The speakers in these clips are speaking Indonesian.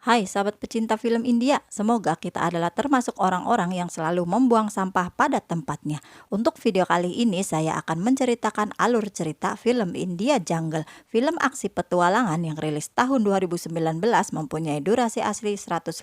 Hai sahabat pecinta film India, semoga kita adalah termasuk orang-orang yang selalu membuang sampah pada tempatnya. Untuk video kali ini saya akan menceritakan alur cerita film India Jungle. Film aksi petualangan yang rilis tahun 2019 mempunyai durasi asli 115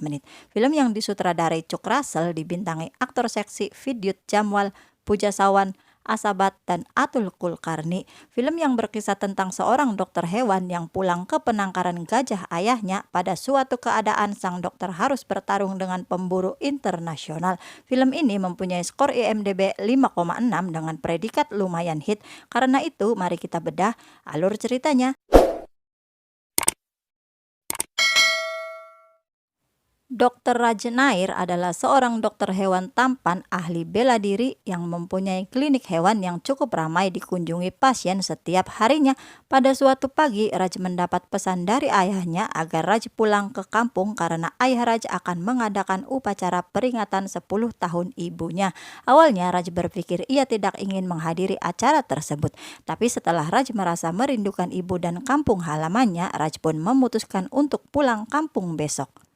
menit. Film yang disutradarai Chuck Russell dibintangi aktor seksi Vidyut Jamwal, Pooja Sawan, Asabat, dan Atul Kulkarni. Film yang berkisah tentang seorang dokter hewan yang pulang ke penangkaran gajah ayahnya. Pada suatu keadaan sang dokter harus bertarung dengan pemburu internasional. Film ini mempunyai skor IMDb 5,6 dengan predikat lumayan hit. Karena itu mari kita bedah alur ceritanya. Dr. Raj Nair adalah seorang dokter hewan tampan ahli bela diri yang mempunyai klinik hewan yang cukup ramai dikunjungi pasien setiap harinya. Pada suatu pagi, Raj mendapat pesan dari ayahnya agar Raj pulang ke kampung karena ayah Raj akan mengadakan upacara peringatan 10 tahun ibunya. Awalnya Raj berpikir ia tidak ingin menghadiri acara tersebut, tapi setelah Raj merasa merindukan ibu dan kampung halamannya, Raj pun memutuskan untuk pulang kampung besok.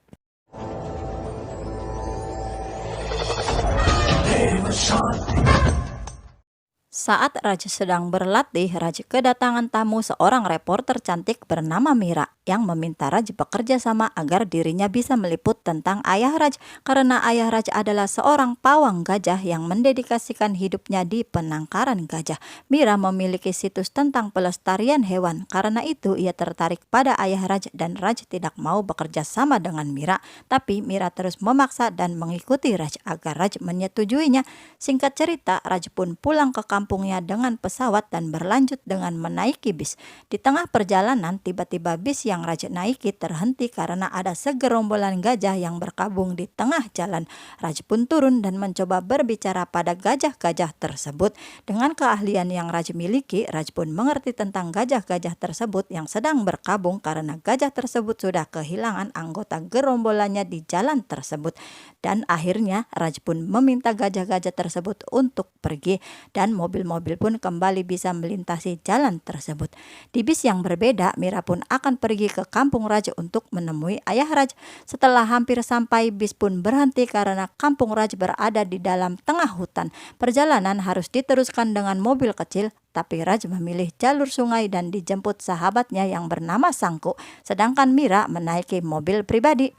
Saat Raj sedang berlatih, Raj kedatangan tamu seorang reporter cantik bernama Mira yang meminta Raj bekerja sama agar dirinya bisa meliput tentang ayah Raj karena ayah Raj adalah seorang pawang gajah yang mendedikasikan hidupnya di penangkaran gajah. Mira memiliki situs tentang pelestarian hewan, karena itu ia tertarik pada ayah Raj dan Raj tidak mau bekerja sama dengan Mira, tapi Mira terus memaksa dan mengikuti Raj agar Raj menyetujuinya. Singkat cerita, Raj pun pulang ke kampungnya dengan pesawat dan berlanjut dengan menaiki bis. Di tengah perjalanan, tiba-tiba bis yang Raj naiki terhenti karena ada segerombolan gajah yang berkabung di tengah jalan. Raj pun turun dan mencoba berbicara pada gajah-gajah tersebut. Dengan keahlian yang Raj miliki, Raj pun mengerti tentang gajah-gajah tersebut yang sedang berkabung karena gajah tersebut sudah kehilangan anggota gerombolannya di jalan tersebut. Dan akhirnya Raj pun meminta gajah-gajah tersebut untuk pergi dan mobil-mobil pun kembali bisa melintasi jalan tersebut. Di bis yang berbeda, Mira pun akan pergi ke kampung Raj untuk menemui ayah Raj. Setelah hampir sampai, bis pun berhenti karena kampung Raj berada di dalam tengah hutan. Perjalanan harus diteruskan dengan mobil kecil, tapi Raj memilih jalur sungai dan dijemput sahabatnya yang bernama Sangku, sedangkan Mira menaiki mobil pribadi.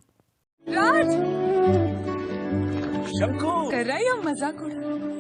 राज शंकु कर रहा है या मजाक उड़ा रहा है?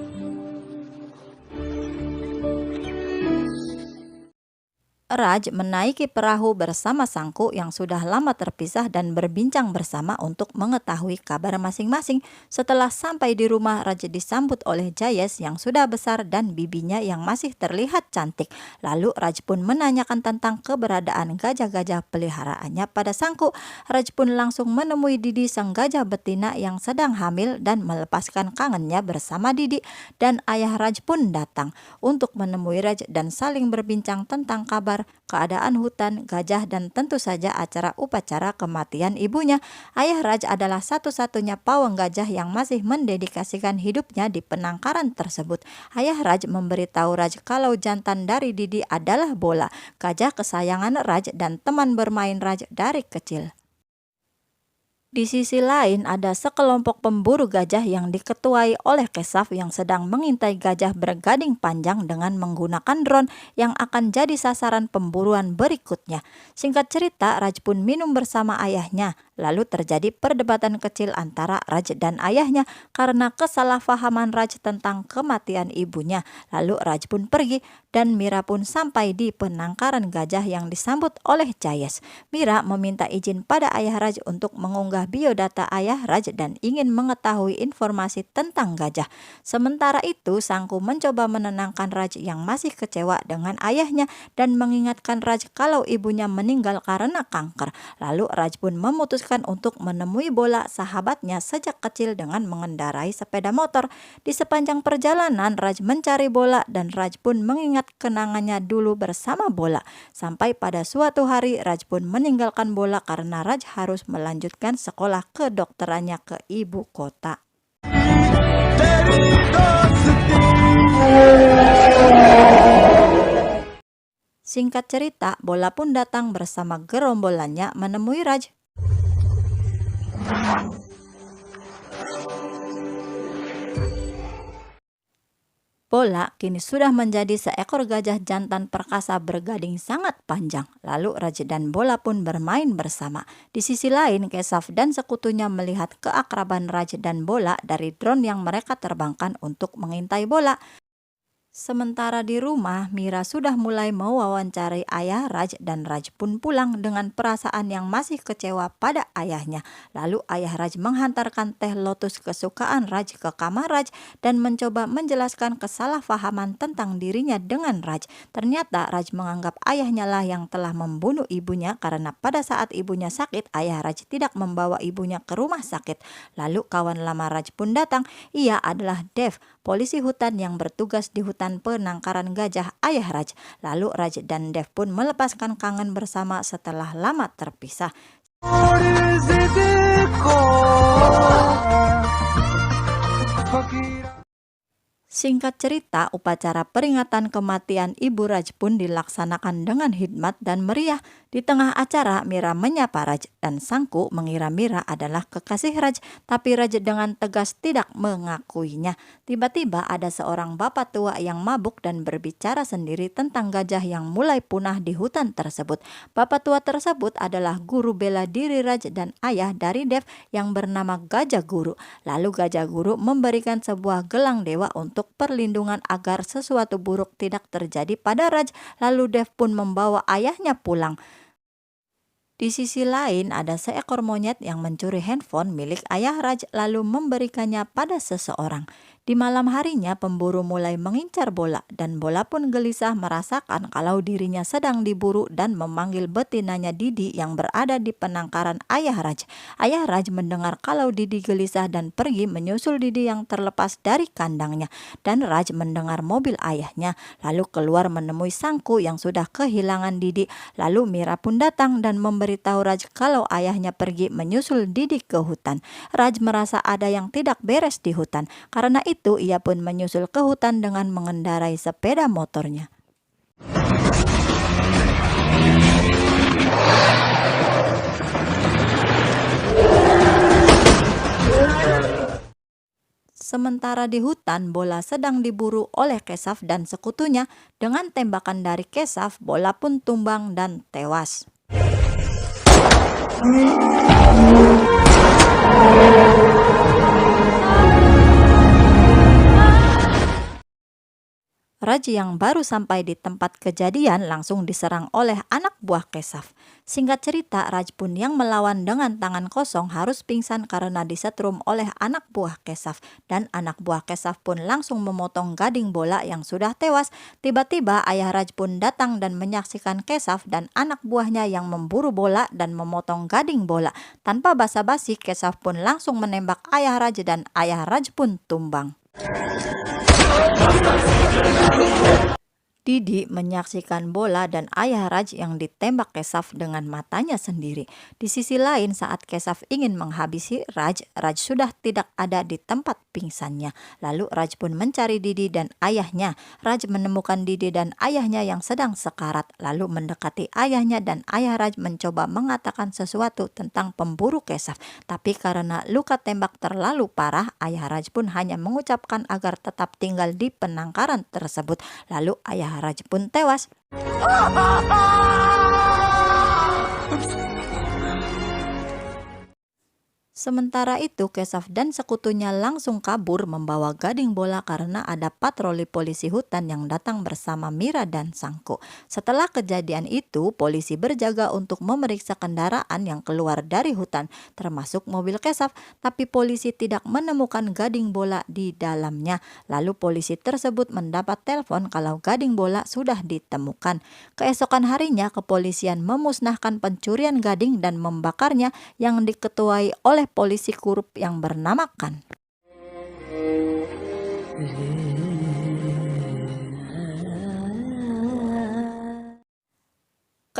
Raj menaiki perahu bersama Sangku yang sudah lama terpisah dan berbincang bersama untuk mengetahui kabar masing-masing. Setelah sampai di rumah, Raj disambut oleh Jayes yang sudah besar dan bibinya yang masih terlihat cantik. Lalu Raj pun menanyakan tentang keberadaan gajah-gajah peliharaannya pada Sangku. Raj pun langsung menemui Didi sang gajah betina yang sedang hamil dan melepaskan kangennya bersama Didi. Dan ayah Raj pun datang untuk menemui Raj dan saling berbincang tentang kabar, keadaan hutan, gajah, dan tentu saja acara upacara kematian ibunya. Ayah Raj adalah satu-satunya pawang gajah yang masih mendedikasikan hidupnya di penangkaran tersebut. Ayah Raj memberitahu Raj kalau jantan dari Didi adalah Bola, gajah kesayangan Raj dan teman bermain Raj dari kecil. Di sisi lain ada sekelompok pemburu gajah yang diketuai oleh Kesaf yang sedang mengintai gajah bergading panjang dengan menggunakan drone yang akan jadi sasaran pemburuan berikutnya. Singkat cerita, Raj pun minum bersama ayahnya. Lalu terjadi perdebatan kecil antara Raj dan ayahnya karena kesalahpahaman Raj tentang kematian ibunya. Lalu Raj pun pergi dan Mira pun sampai di penangkaran gajah yang disambut oleh Jayes. Mira meminta izin pada ayah Raj untuk mengunggah biodata ayah Raj dan ingin mengetahui informasi tentang gajah. Sementara itu, Sangku mencoba menenangkan Raj yang masih kecewa dengan ayahnya dan mengingatkan Raj kalau ibunya meninggal karena kanker. Lalu Raj pun memutuskan untuk menemui Bola, sahabatnya sejak kecil, dengan mengendarai sepeda motor. Di sepanjang perjalanan, Raj mencari Bola dan Raj pun mengingat kenangannya dulu bersama Bola. Sampai pada suatu hari, Raj pun meninggalkan Bola karena Raj harus melanjutkan sekolah kedokterannya ke ibu kota. Singkat cerita, Bola pun datang bersama gerombolannya menemui Raj. Bola kini sudah menjadi seekor gajah jantan perkasa bergading sangat panjang. Lalu Raj dan Bola pun bermain bersama. Di sisi lain, Keshav dan sekutunya melihat keakraban Raj dan Bola dari drone yang mereka terbangkan untuk mengintai Bola. Sementara di rumah, Mira sudah mulai mewawancarai ayah Raj dan Raj pun pulang dengan perasaan yang masih kecewa pada ayahnya. Lalu ayah Raj menghantarkan teh lotus kesukaan Raj ke kamar Raj dan mencoba menjelaskan kesalahpahaman tentang dirinya dengan Raj. Ternyata Raj menganggap ayahnya lah yang telah membunuh ibunya karena pada saat ibunya sakit, ayah Raj tidak membawa ibunya ke rumah sakit. Lalu kawan lama Raj pun datang. Ia adalah Dev, polisi hutan yang bertugas di hutan penangkaran gajah ayah Raj. Lalu Raj dan Dev pun melepaskan kangen bersama setelah lama terpisah. Singkat cerita, upacara peringatan kematian Ibu Raj pun dilaksanakan dengan hikmat dan meriah. Di tengah acara, Mira menyapa Raj dan Sangku mengira Mira adalah kekasih Raj, tapi Raj dengan tegas tidak mengakuinya. Tiba-tiba ada seorang bapak tua yang mabuk dan berbicara sendiri tentang gajah yang mulai punah di hutan tersebut. Bapak tua tersebut adalah guru bela diri Raj dan ayah dari Dev yang bernama Gajah Guru. Lalu Gajah Guru memberikan sebuah gelang dewa untuk perlindungan agar sesuatu buruk tidak terjadi pada Raj. Lalu Dev pun membawa ayahnya pulang. Di sisi lain ada seekor monyet yang mencuri handphone milik ayah Raj lalu memberikannya pada seseorang. Di malam harinya pemburu mulai mengincar Bola dan Bola pun gelisah merasakan kalau dirinya sedang diburu dan memanggil betinanya Didi yang berada di penangkaran ayah Raj. Ayah Raj mendengar kalau Didi gelisah dan pergi menyusul Didi yang terlepas dari kandangnya. Dan Raj mendengar mobil ayahnya lalu keluar menemui Sangku yang sudah kehilangan Didi. Lalu Mira pun datang dan memberitahu Raj kalau ayahnya pergi menyusul Didi ke hutan. Raj merasa ada yang tidak beres di hutan. Karena itu ia pun menyusul ke hutan dengan mengendarai sepeda motornya. Sementara di hutan, Bola sedang diburu oleh Keshav dan sekutunya. Dengan tembakan dari Keshav, Bola pun tumbang dan tewas. Raj yang baru sampai di tempat kejadian langsung diserang oleh anak buah Keshav. Singkat cerita, Raj pun yang melawan dengan tangan kosong harus pingsan karena disetrum oleh anak buah Keshav. Dan anak buah Keshav pun langsung memotong gading Bola yang sudah tewas. Tiba-tiba ayah Raj pun datang dan menyaksikan Keshav dan anak buahnya yang memburu Bola dan memotong gading Bola. Tanpa basa-basi, Keshav pun langsung menembak ayah Raj dan ayah Raj pun tumbang. Didi menyaksikan Bola dan ayah Raj yang ditembak Keshav dengan matanya sendiri. Di sisi lain saat Keshav ingin menghabisi Raj, Raj sudah tidak ada di tempat pingsannya. Lalu Raj pun mencari Didi dan ayahnya. Raj menemukan Didi dan ayahnya yang sedang sekarat. Lalu mendekati ayahnya dan ayah Raj mencoba mengatakan sesuatu tentang pemburu Keshav. Tapi karena luka tembak terlalu parah, ayah Raj pun hanya mengucapkan agar tetap tinggal di penangkaran tersebut. Lalu ayah Raj pun tewas. Sementara itu, Keshav dan sekutunya langsung kabur membawa gading Bola karena ada patroli polisi hutan yang datang bersama Mira dan Sangku. Setelah kejadian itu, polisi berjaga untuk memeriksa kendaraan yang keluar dari hutan, termasuk mobil Keshav, tapi polisi tidak menemukan gading Bola di dalamnya. Lalu polisi tersebut mendapat telepon kalau gading Bola sudah ditemukan. Keesokan harinya, kepolisian memusnahkan pencurian gading dan membakarnya yang diketuai oleh polisi korup yang bernama Khan.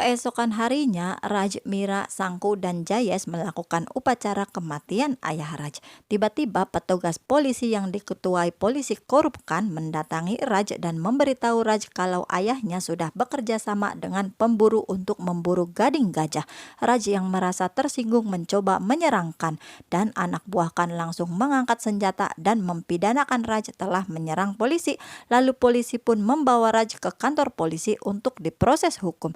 Keesokan harinya, Raj, Mira, Sangku, dan Jayes melakukan upacara kematian ayah Raj. Tiba-tiba petugas polisi yang diketuai polisi korup Khan mendatangi Raj dan memberitahu Raj kalau ayahnya sudah bekerja sama dengan pemburu untuk memburu gading gajah. Raj yang merasa tersinggung mencoba menyerang Khan, dan anak buah Khan langsung mengangkat senjata dan mempidanakan Raj telah menyerang polisi. Lalu polisi pun membawa Raj ke kantor polisi untuk diproses hukum.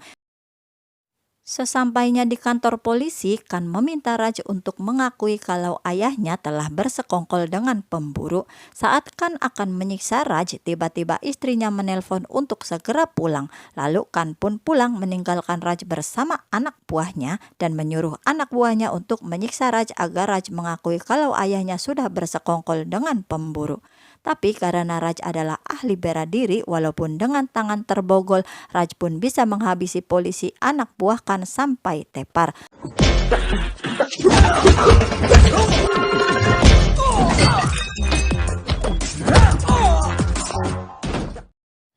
Sesampainya di kantor polisi, Khan meminta Raj untuk mengakui kalau ayahnya telah bersekongkol dengan pemburu. Saat Khan akan menyiksa Raj, tiba-tiba istrinya menelpon untuk segera pulang. Lalu Khan pun pulang meninggalkan Raj bersama anak buahnya dan menyuruh anak buahnya untuk menyiksa Raj agar Raj mengakui kalau ayahnya sudah bersekongkol dengan pemburu. Tapi karena Raj adalah ahli bela diri, walaupun dengan tangan terbogol, Raj pun bisa menghabisi polisi anak buah Khan sampai tepar.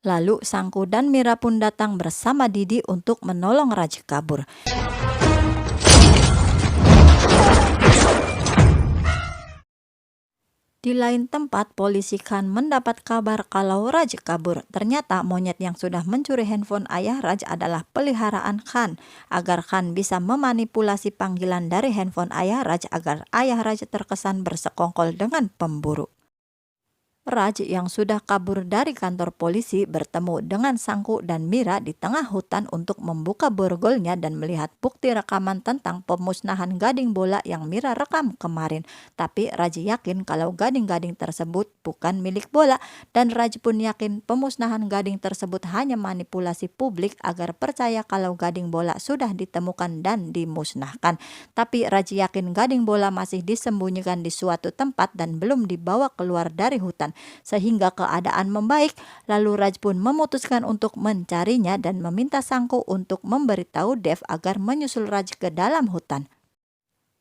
Lalu Sangku dan Mira pun datang bersama Didi untuk menolong Raj kabur. Di lain tempat, polisi Khan mendapat kabar kalau Raj kabur. Ternyata monyet yang sudah mencuri handphone ayah Raj adalah peliharaan Khan. Agar Khan bisa memanipulasi panggilan dari handphone ayah Raj agar ayah Raj terkesan bersekongkol dengan pemburu. Raj yang sudah kabur dari kantor polisi bertemu dengan Sangku dan Mira di tengah hutan untuk membuka borgolnya dan melihat bukti rekaman tentang pemusnahan gading bola yang Mira rekam kemarin. Tapi Raj yakin kalau gading-gading tersebut bukan milik bola, dan Raj pun yakin pemusnahan gading tersebut hanya manipulasi publik agar percaya kalau gading bola sudah ditemukan dan dimusnahkan. Tapi Raj yakin gading bola masih disembunyikan di suatu tempat dan belum dibawa keluar dari hutan. Sehingga keadaan membaik, lalu Raj pun memutuskan untuk mencarinya dan meminta Sangku untuk memberitahu Dev agar menyusul Raj ke dalam hutan.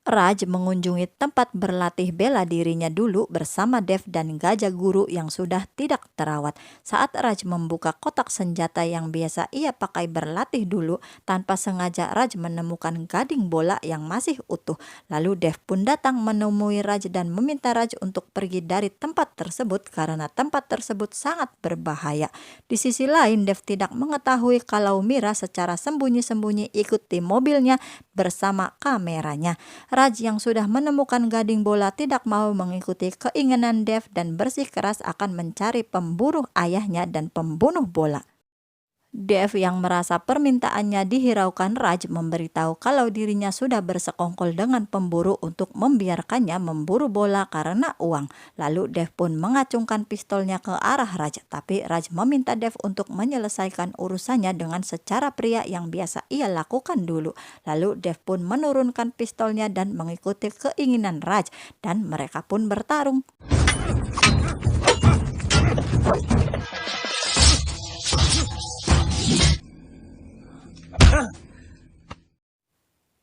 Raj mengunjungi tempat berlatih bela dirinya dulu bersama Dev dan gajah guru yang sudah tidak terawat. Saat Raj membuka kotak senjata yang biasa ia pakai berlatih dulu, tanpa sengaja Raj menemukan gading bola yang masih utuh. Lalu Dev pun datang menemui Raj dan meminta Raj untuk pergi dari tempat tersebut karena tempat tersebut sangat berbahaya. Di sisi lain, Dev tidak mengetahui kalau Mira secara sembunyi-sembunyi ikut di mobilnya bersama kameranya. Raj yang sudah menemukan gading bola tidak mau mengikuti keinginan Dev dan bersikeras akan mencari pemburu ayahnya dan pembunuh bola. Dev yang merasa permintaannya dihiraukan Raj memberitahu kalau dirinya sudah bersekongkol dengan pemburu untuk membiarkannya memburu bola karena uang. Lalu Dev pun mengacungkan pistolnya ke arah Raj, tapi Raj meminta Dev untuk menyelesaikan urusannya dengan secara pria yang biasa ia lakukan dulu. Lalu Dev pun menurunkan pistolnya dan mengikuti keinginan Raj, dan mereka pun bertarung.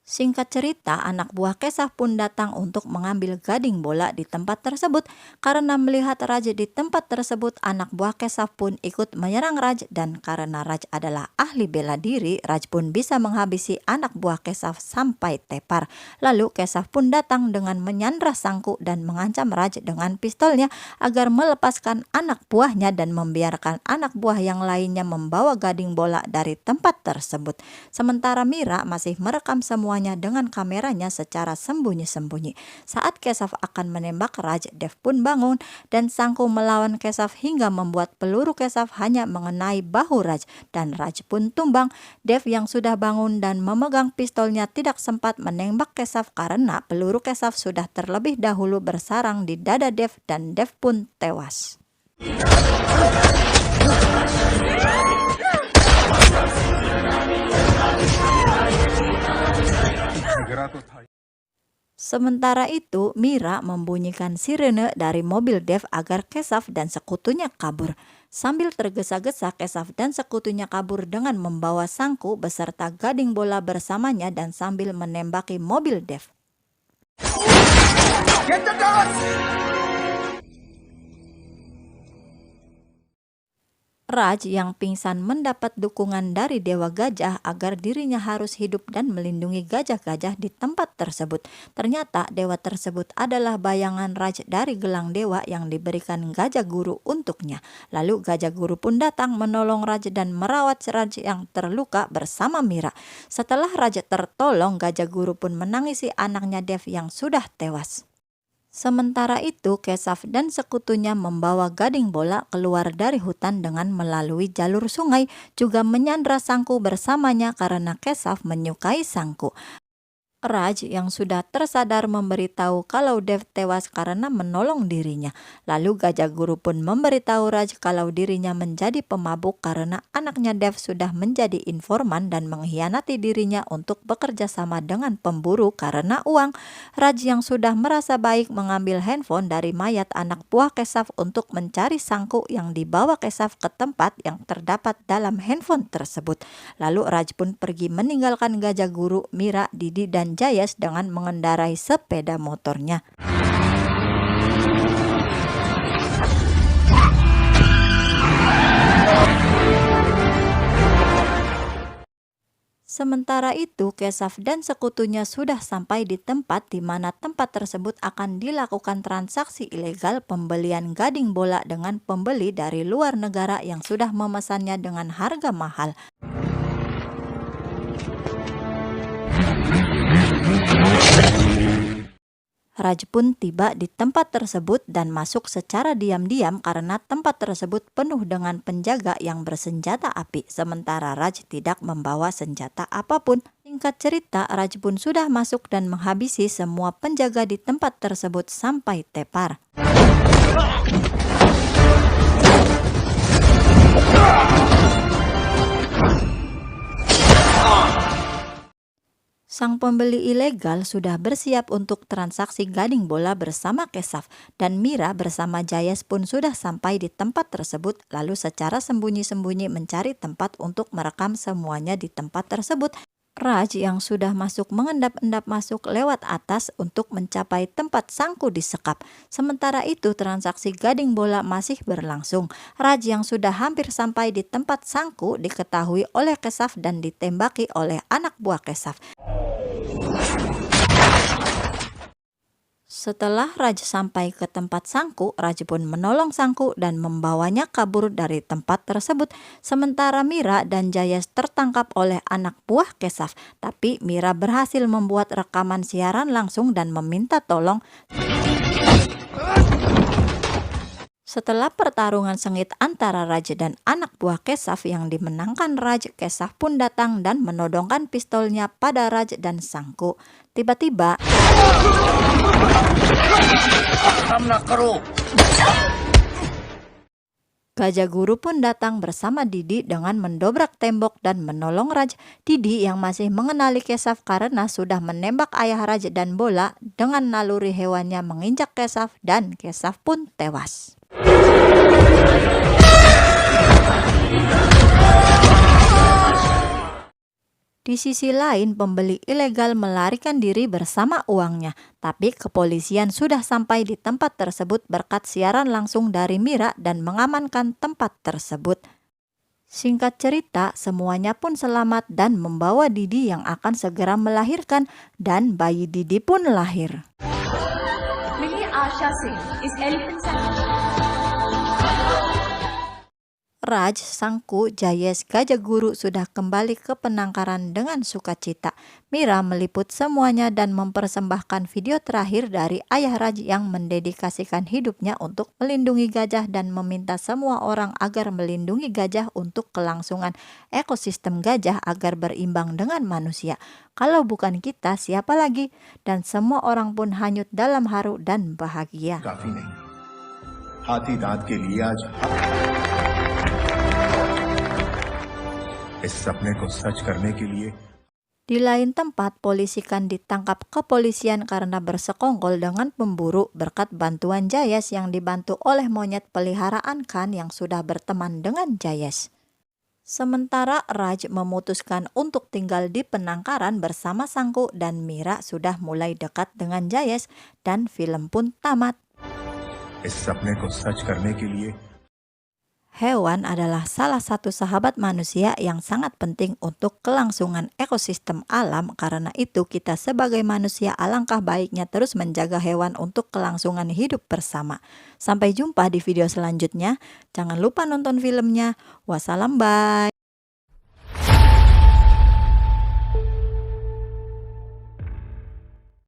Singkat cerita, anak buah Kesaf pun datang untuk mengambil gading bola di tempat tersebut. Karena melihat Raj di tempat tersebut, anak buah Kesaf pun ikut menyerang Raj, dan karena Raj adalah ahli bela diri, Raj pun bisa menghabisi anak buah Kesaf sampai tepar. Lalu Kesaf pun datang dengan menyandra Sangku dan mengancam Raj dengan pistolnya agar melepaskan anak buahnya dan membiarkan anak buah yang lainnya membawa gading bola dari tempat tersebut. Sementara Mira masih merekam semuanya dengan kameranya secara sembunyi-sembunyi. Saat Kesaf akan menembak Raj, Dev pun bangun dan Sangku melawan Kesaf hingga membuat peluru Kesaf hanya mengenai bahu Raj, dan Raj pun tumbang. Dev yang sudah bangun dan memegang pistolnya tidak sempat menembak Kesaf karena peluru Kesaf sudah terlebih dahulu bersarang di dada Dev dan Dev pun tewas. Sementara itu, Mira membunyikan sirene dari mobil Dev agar Kesaf dan sekutunya kabur. Sambil tergesa-gesa, Kesaf dan sekutunya kabur dengan membawa Sangku beserta gading bola bersamanya dan sambil menembaki mobil Dev. Get the dogs! Raj yang pingsan mendapat dukungan dari Dewa Gajah agar dirinya harus hidup dan melindungi gajah-gajah di tempat tersebut. Ternyata dewa tersebut adalah bayangan Raj dari gelang dewa yang diberikan Gajah Guru untuknya. Lalu Gajah Guru pun datang menolong Raj dan merawat Raj yang terluka bersama Mira. Setelah Raj tertolong, Gajah Guru pun menangisi anaknya Dev yang sudah tewas. Sementara itu, Kesaf dan sekutunya membawa Gading Bola keluar dari hutan dengan melalui jalur sungai, juga menyandra Sangku bersamanya karena Kesaf menyukai Sangku. Raj yang sudah tersadar memberitahu kalau Dev tewas karena menolong dirinya. Lalu Gajah Guru pun memberitahu Raj kalau dirinya menjadi pemabuk karena anaknya Dev sudah menjadi informan dan mengkhianati dirinya untuk bekerja sama dengan pemburu karena uang. Raj yang sudah merasa baik mengambil handphone dari mayat anak buah Kesaf untuk mencari Sangku yang dibawa Kesaf ke tempat yang terdapat dalam handphone tersebut. Lalu Raj pun pergi meninggalkan Gajah Guru, Mira, Didi, dan Jayes dengan mengendarai sepeda motornya. Sementara itu, Kesaf dan sekutunya sudah sampai di tempat di mana tempat tersebut akan dilakukan transaksi ilegal pembelian Gading Bola dengan pembeli dari luar negara yang sudah memesannya dengan harga mahal. Raj pun tiba di tempat tersebut dan masuk secara diam-diam karena tempat tersebut penuh dengan penjaga yang bersenjata api, sementara Raj tidak membawa senjata apapun. Singkat cerita, Raj pun sudah masuk dan menghabisi semua penjaga di tempat tersebut sampai tepar. Sang pembeli ilegal sudah bersiap untuk transaksi Gading Bola bersama Kesaf, dan Mira bersama Jayes pun sudah sampai di tempat tersebut, lalu secara sembunyi-sembunyi mencari tempat untuk merekam semuanya di tempat tersebut. Raj yang sudah masuk mengendap-endap masuk lewat atas untuk mencapai tempat Sangku disekap. Sementara itu transaksi Gading Bola masih berlangsung. Raj yang sudah hampir sampai di tempat Sangku diketahui oleh Kesaf dan ditembaki oleh anak buah Kesaf. Setelah Raj sampai ke tempat Sangku, Raj pun menolong Sangku dan membawanya kabur dari tempat tersebut. Sementara Mira dan Jayes tertangkap oleh anak buah Kesaf. Tapi Mira berhasil membuat rekaman siaran langsung dan meminta tolong. Setelah pertarungan sengit antara Raj dan anak buah Kesaf yang dimenangkan Raj, Kesaf pun datang dan menodongkan pistolnya pada Raj dan Sangku. Tiba-tiba Gajah Guru pun datang bersama Didi dengan mendobrak tembok dan menolong Raj. Didi yang masih mengenali Kesaf karena sudah menembak ayah Raj dan Bola dengan naluri hewannya menginjak Kesaf dan Kesaf pun tewas. Di sisi lain, pembeli ilegal melarikan diri bersama uangnya, tapi kepolisian sudah sampai di tempat tersebut berkat siaran langsung dari Mira dan mengamankan tempat tersebut. Singkat cerita, semuanya pun selamat dan membawa Didi yang akan segera melahirkan, dan bayi Didi pun lahir. मिली आशा से इस elephant Raj, Sangku, Jayes, Gajah Guru sudah kembali ke penangkaran dengan sukacita. Mira meliput semuanya dan mempersembahkan video terakhir dari ayah Raj yang mendedikasikan hidupnya untuk melindungi gajah dan meminta semua orang agar melindungi gajah untuk kelangsungan ekosistem gajah agar berimbang dengan manusia. Kalau bukan kita, siapa lagi? Dan semua orang pun hanyut dalam haru dan bahagia. काफी नहीं हाथी दांत के लिए आज इस सपने को सच करने के लिए Di lain tempat, polisi Khan ditangkap kepolisian karena bersekongkol dengan pemburu berkat bantuan Jayes yang dibantu oleh monyet peliharaan Khan yang sudah berteman dengan Jayes. Sementara Raj memutuskan untuk tinggal di penangkaran bersama Sangku dan Mira sudah mulai dekat dengan Jayes dan film pun tamat. इस सपने को सच करने के लिए Hewan adalah salah satu sahabat manusia yang sangat penting untuk kelangsungan ekosistem alam. Karena itu, kita sebagai manusia alangkah baiknya terus menjaga hewan untuk kelangsungan hidup bersama. Sampai jumpa di video selanjutnya. Jangan lupa nonton filmnya. Wassalam, bye.